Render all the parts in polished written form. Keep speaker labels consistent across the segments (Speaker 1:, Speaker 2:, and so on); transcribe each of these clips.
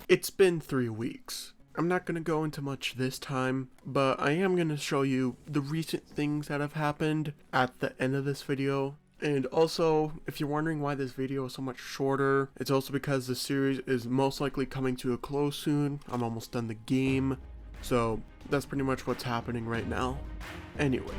Speaker 1: It's been 3 weeks. I'm not going to go into much this time, but I am going to show you the recent things that have happened at the end of this video. And also, if you're wondering why this video is so much shorter, it's also because the series is most likely coming to a close soon. I'm almost done the game, so that's pretty much what's happening right now. Anyway.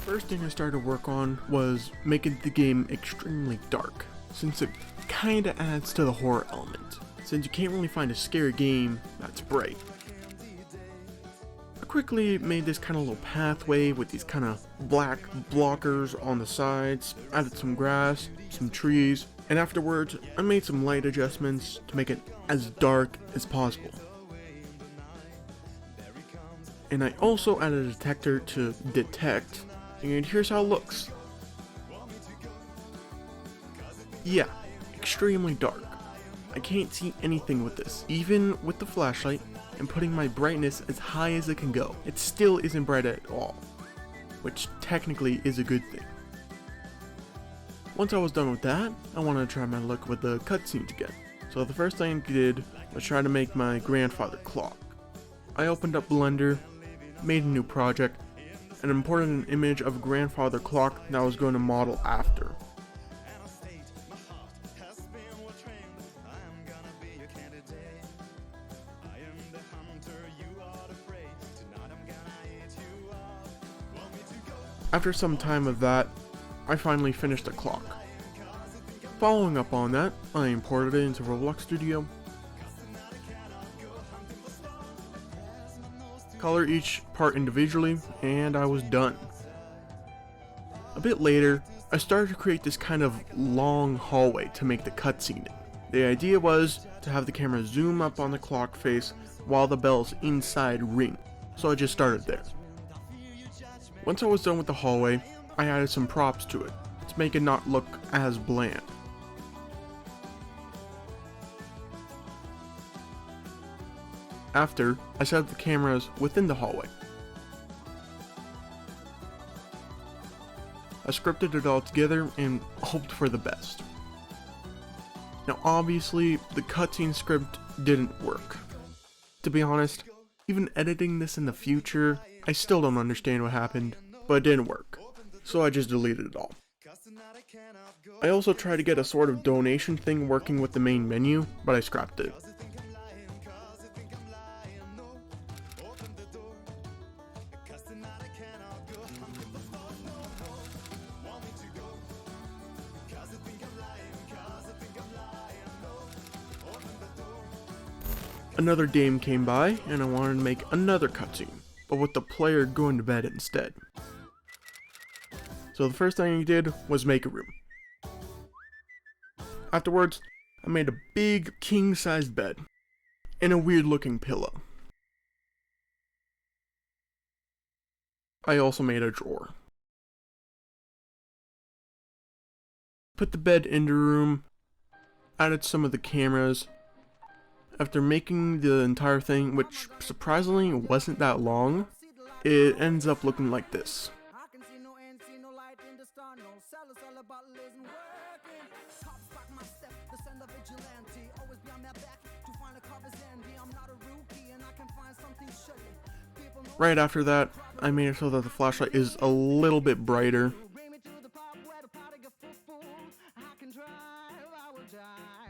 Speaker 1: First thing I started to work on was making the game extremely dark, since it kinda adds to the horror element, since you can't really find a scary game that's bright. I quickly made this kind of little pathway with these kind of black blockers on the sides, added some grass, some trees, and afterwards I made some light adjustments to make it as dark as possible. And I also added a detector to detect. And here's how it looks. Yeah, extremely dark. I can't see anything with this. Even with the flashlight and putting my brightness as high as it can go, it still isn't bright at all, which technically is a good thing. Once I was done with that, I wanted to try my luck with the cutscenes again. So the first thing I did was try to make my grandfather clock. I opened up Blender, made a new project, and imported an image of a grandfather clock that I was going to model after. After some time of that, I finally finished the clock. Following up on that, I imported it into ROBLOX Studio, color each part individually, and I was done. A bit later, I started to create this kind of long hallway to make the cutscene in. The idea was to have the camera zoom up on the clock face while the bells inside ring, so I just started there. Once I was done with the hallway, I added some props to it to make it not look as bland. After, I set up the cameras within the hallway. I scripted it all together and hoped for the best. Now obviously, the cutscene script didn't work. To be honest, even editing this in the future, I still don't understand what happened, but it didn't work, so I just deleted it all. I also tried to get a sort of donation thing working with the main menu, but I scrapped it. Another game came by, and I wanted to make another cutscene, but with the player going to bed instead. So the first thing I did was make a room. Afterwards, I made a big king-sized bed, and a weird-looking pillow. I also made a drawer. Put the bed in the room, added some of the cameras. After making the entire thing, which surprisingly wasn't that long, it ends up looking like this. Right after that, I made it so that the flashlight is a little bit brighter.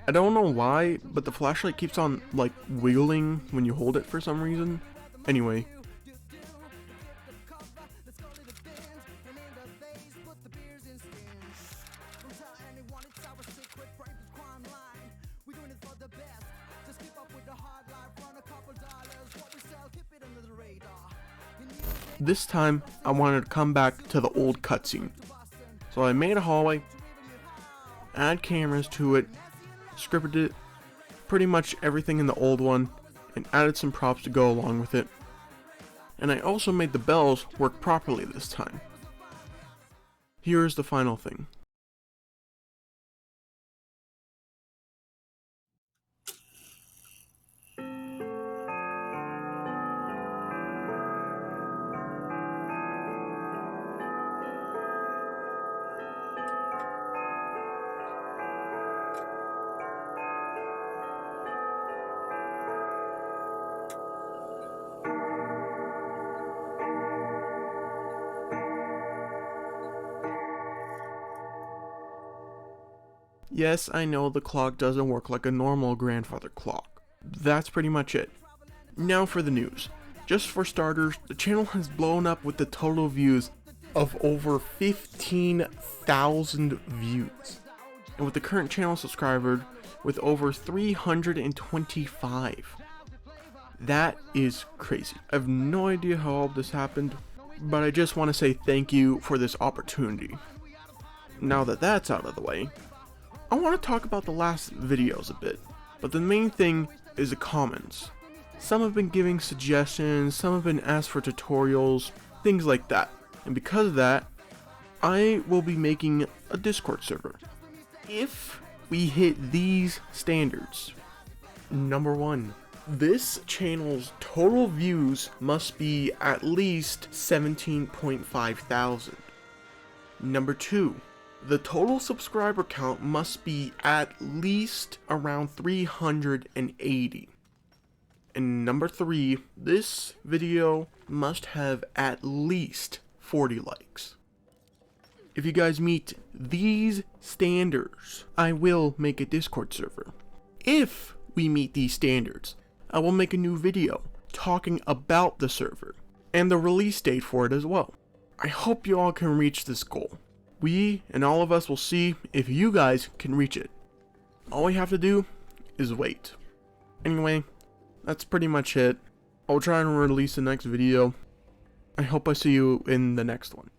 Speaker 1: I don't know why, but the flashlight keeps on, like, wiggling when you hold it for some reason. Anyway. This time, I wanted to come back to the old cutscene. So I made a hallway, add cameras to it, scripted it, pretty much everything in the old one and added some props to go along with it. And I also made the bells work properly this time. Here is the final thing. Yes, I know the clock doesn't work like a normal grandfather clock. That's pretty much it. Now for the news. Just for starters, the channel has blown up with the total views of over 15,000 views. And with the current channel subscriber with over 325. That is crazy. I have no idea how all this happened, but I just want to say thank you for this opportunity. Now that that's out of the way, I want to talk about the last videos a bit, but the main thing is the comments. Some have been giving suggestions, some have been asked for tutorials, things like that. And because of that, I will be making a Discord server. If we hit these standards, number 1, this channel's total views must be at least 17.5 thousand. Number 2, the total subscriber count must be at least around 380. And number 3, this video must have at least 40 likes. If you guys meet these standards, I will make a Discord server. If we meet these standards, I will make a new video talking about the server and the release date for it as well. I hope you all can reach this goal. We and all of us will see if you guys can reach it. All we have to do is wait. Anyway, that's pretty much it. I'll try and release the next video. I hope I see you in the next one.